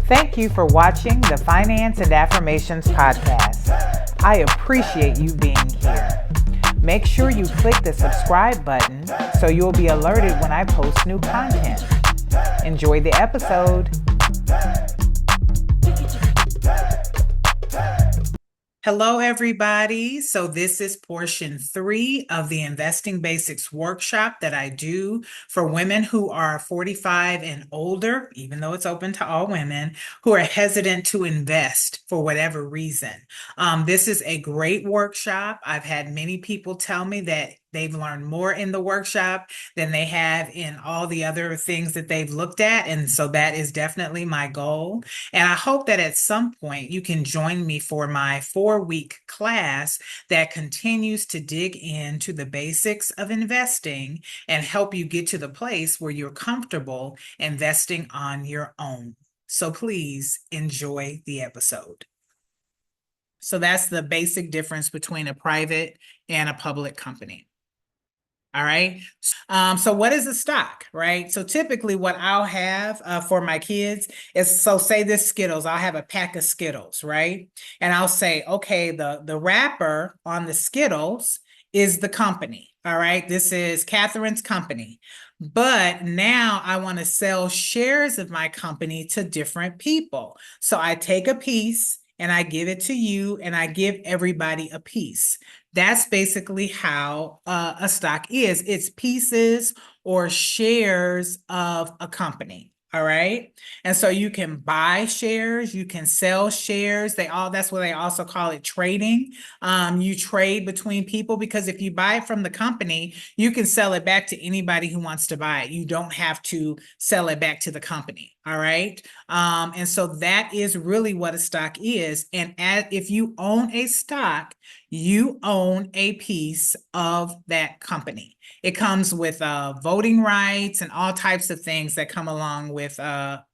Thank you for watching the Finance and Affirmations podcast. I appreciate you being here. Make sure you click the subscribe button so you'll be alerted when I post new content. Enjoy the episode. Hello, everybody. So this is portion 3 of the Investing Basics workshop that I do for women who are 45 and older, even though it's open to all women, who are hesitant to invest for whatever reason. This is a great workshop. I've had many people tell me that they've learned more in the workshop than they have in all the other things that they've looked at. And so that is definitely my goal. And I hope that at some point you can join me for my 4-week class that continues to dig into the basics of investing and help you get to the place where you're comfortable investing on your own. So please enjoy the episode. So that's the basic difference between a private and a public company. All right. So what is a stock, right? So typically what I'll have for my kids is, so say this Skittles, I'll have a pack of Skittles, right? And I'll say, okay, the wrapper on the Skittles is the company. All right. This is Catherine's company. But now I want to sell shares of my company to different people. So I take a piece and I give it to you and I give everybody a piece. That's basically how a stock is. It's pieces or shares of a company. All right. And so you can buy shares, you can sell shares. That's what they also call it, trading. You trade between people, because if you buy it from the company, you can sell it back to anybody who wants to buy it. You don't have to sell it back to the company. All right. And so that is really what a stock is. And if you own a stock, you own a piece of that company. It comes with voting rights and all types of things that come along with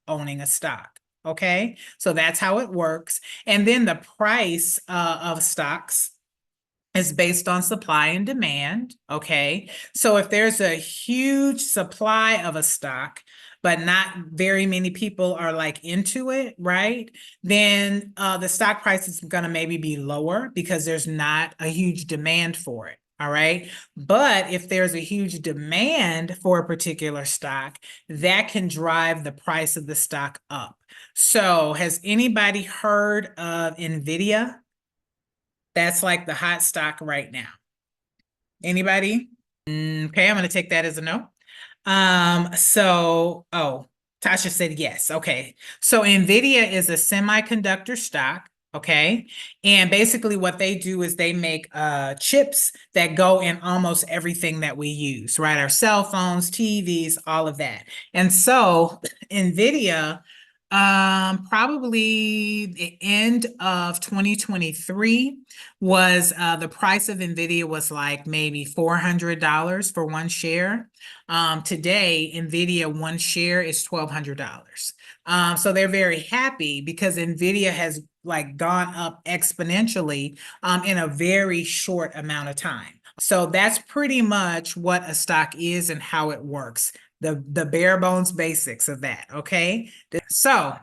owning a stock. Okay, so that's how it works. And then the price of stocks is based on supply and demand. Okay, so if there's a huge supply of a stock, but not very many people are like into it, right? Then the stock price is going to maybe be lower because there's not a huge demand for it. All right. But if there's a huge demand for a particular stock, that can drive the price of the stock up. So has anybody heard of NVIDIA? That's like the hot stock right now. Anybody? Okay, I'm going to take that as a no. Tasha said yes. Okay. So NVIDIA is a semiconductor stock. Okay. And basically what they do is they make chips that go in almost everything that we use, right? Our cell phones, TVs, all of that. And so NVIDIA, probably the end of 2023 was the price of NVIDIA was like maybe $400 for one share. Today, NVIDIA one share is $1,200. So they're very happy because NVIDIA has like gone up exponentially in a very short amount of time. So that's pretty much what a stock is and how it works. The bare bones basics of that. Okay. So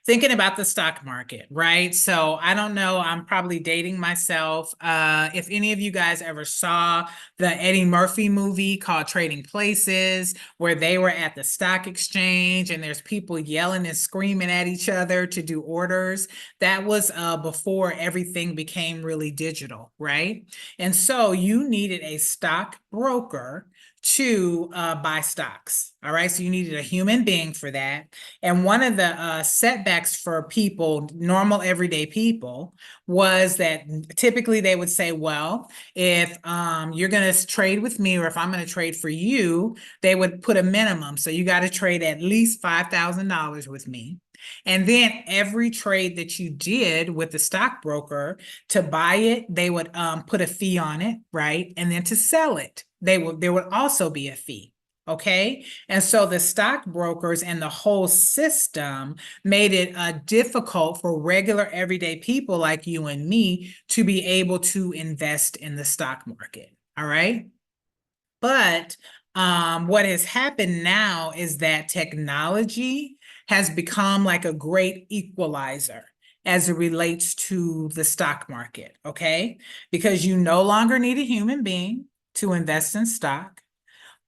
thinking about the stock market, right? So I don't know, I'm probably dating myself. If any of you guys ever saw the Eddie Murphy movie called Trading Places, where they were at the stock exchange and there's people yelling and screaming at each other to do orders, that was before everything became really digital, right? And so you needed a stock broker to buy stocks. All right. So you needed a human being for that. And one of the setbacks for people, normal everyday people, was that typically they would say, well, if you're going to trade with me or if I'm going to trade for you, they would put a minimum. So you got to trade at least $5,000 with me. And then every trade that you did with the stockbroker, to buy it, they would put a fee on it, right? And then to sell it, there would also be a fee. Okay. And so the stockbrokers and the whole system made it difficult for regular everyday people like you and me to be able to invest in the stock market. All right. But What has happened now is that technology has become like a great equalizer as it relates to the stock market, okay? Because you no longer need a human being to invest in stock.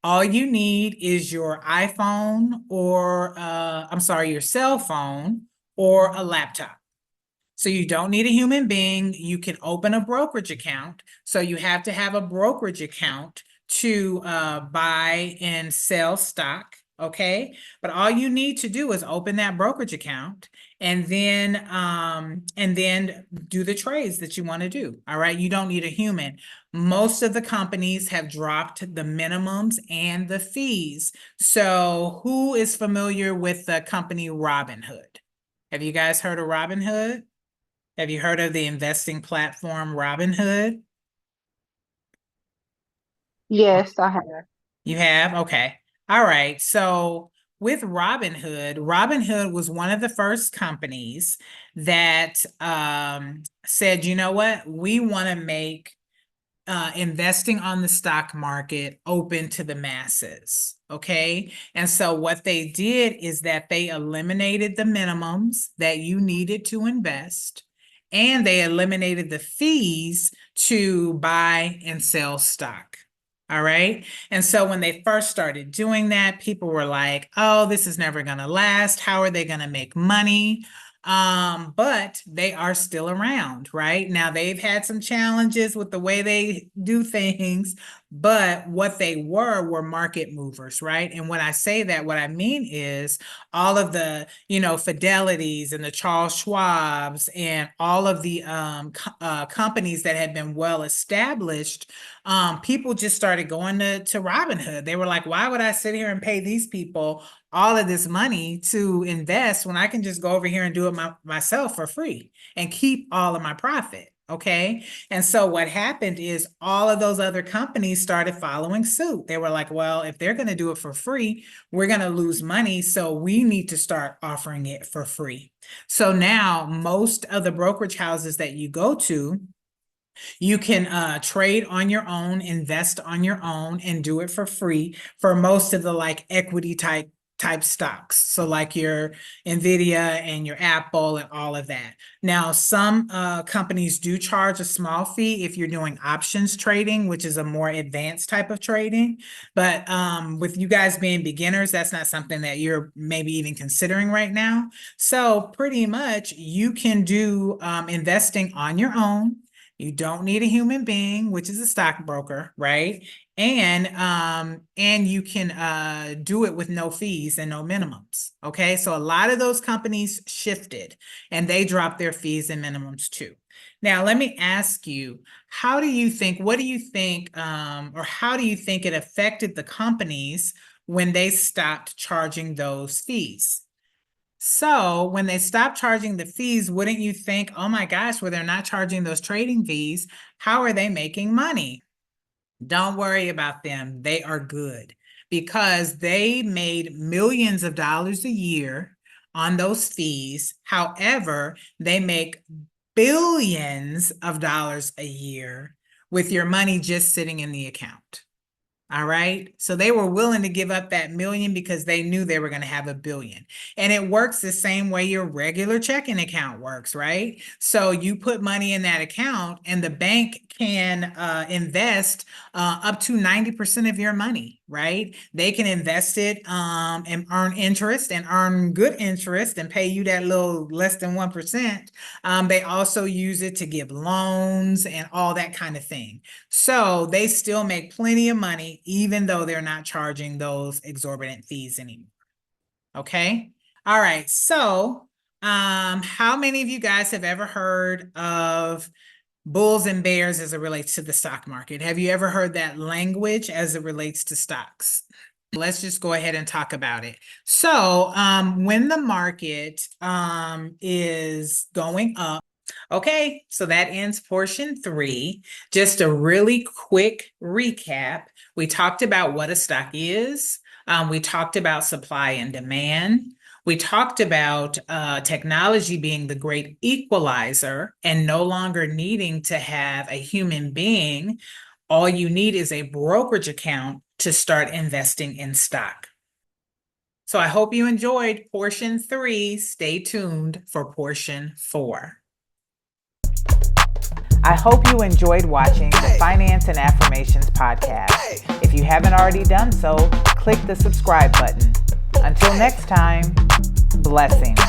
All you need is your iPhone or, I'm sorry, your cell phone or a laptop. So you don't need a human being. You can open a brokerage account. So you have to have a brokerage account to buy and sell stock. Okay. But all you need to do is open that brokerage account and then do the trades that you want to do. All right. You don't need a human. Most of the companies have dropped the minimums and the fees. So who is familiar with the company Robinhood? Have you guys heard of Robinhood? Have you heard of the investing platform Robinhood? Yes, I have. You have? Okay. All right. So with Robinhood, Robinhood was one of the first companies that said, you know what, we want to make investing on the stock market open to the masses. Okay. And so what they did is that they eliminated the minimums that you needed to invest, and they eliminated the fees to buy and sell stock. All right. And so when they first started doing that, people were like, oh, this is never going to last. How are they going to make money? But they are still around, right? Now they've had some challenges with the way they do things, but what they were market movers, right? And when I say that, what I mean is all of the, Fidelities and the Charles Schwabs and all of the companies that had been well established, people just started going to Robinhood. They were like, why would I sit here and pay these people all of this money to invest when I can just go over here and do it myself for free and keep all of my profit? Okay. And so what happened is all of those other companies started following suit. They were like, well, if they're going to do it for free, we're going to lose money. So we need to start offering it for free. So now most of the brokerage houses that you go to, you can trade on your own, invest on your own, and do it for free for most of the like equity type stocks. So like your Nvidia and your Apple and all of that. Now, some companies do charge a small fee if you're doing options trading, which is a more advanced type of trading. But with you guys being beginners, that's not something that you're maybe even considering right now. So pretty much you can do investing on your own. You don't need a human being, which is a stockbroker, right? And you can do it with no fees and no minimums. Okay. So a lot of those companies shifted and they dropped their fees and minimums too. Now, let me ask you, what do you think, or how do you think it affected the companies when they stopped charging those fees? So when they stop charging the fees, wouldn't you think, oh my gosh, well, they're not charging those trading fees. How are they making money? Don't worry about them. They are good because they made millions of dollars a year on those fees. However, they make billions of dollars a year with your money just sitting in the account. All right. So they were willing to give up that million because they knew they were going to have a billion. And it works the same way your regular checking account works, right? So you put money in that account and the bank can invest up to 90% of your money, right? They can invest it and earn interest and earn good interest and pay you that little less than 1%. They also use it to give loans and all that kind of thing. So they still make plenty of money, even though they're not charging those exorbitant fees anymore. Okay. All right. So, how many of you guys have ever heard of bulls and bears as it relates to the stock market? Have you ever heard that language as it relates to stocks? Let's just go ahead and talk about it. So, when the market is going up, okay, so that ends portion 3. Just a really quick recap. We talked about what a stock is. We talked about supply and demand. We talked about technology being the great equalizer and no longer needing to have a human being. All you need is a brokerage account to start investing in stock. So I hope you enjoyed portion 3. Stay tuned for portion 4. I hope you enjoyed watching the Finance and Affirmations podcast. If you haven't already done so, click the subscribe button. Until next time, blessings.